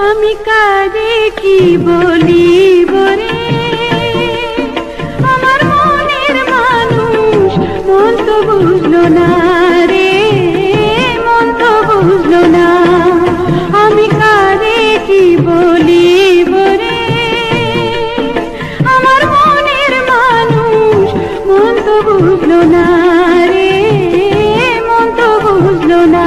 আমি কারে কি বলি বরে, আমার মনের মানুষ মন তো বুঝলো না রে, মন তো বুঝলো না। আমি কারে কি বলি বরে, আমার মনের মানুষ মন তো বুঝলো না রে, মন তো বুঝলো না।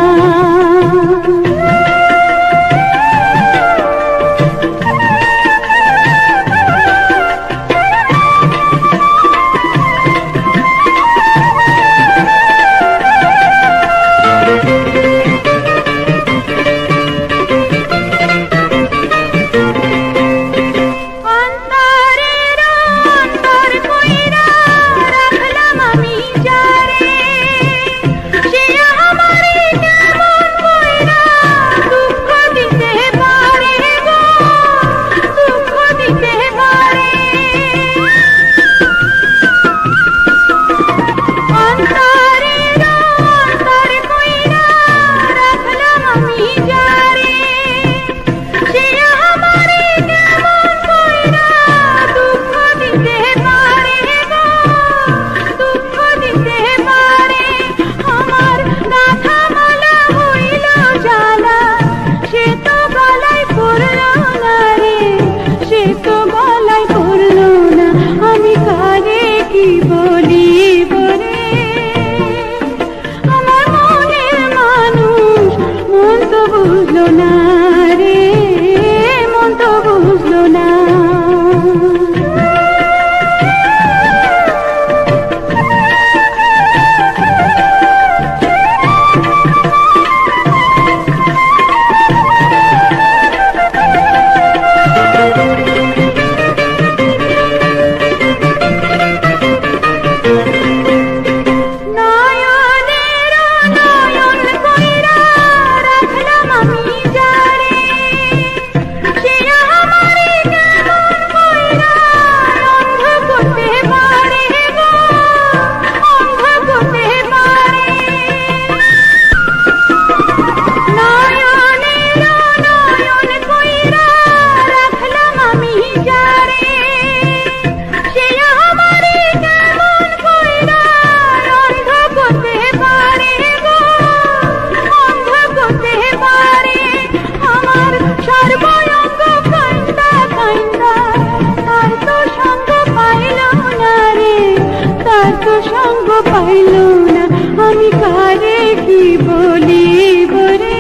আমি কারে কি বলি বরে,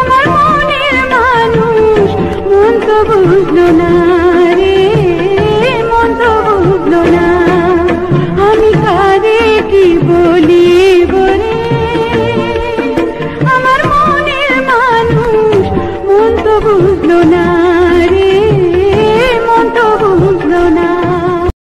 আমার মনের মানুষ মন তো বুঝলো না রে, মন তো বুঝলো না। আমি কারে কি বলি বরে, আমার মনের মানুষ মন তো বুঝলো না।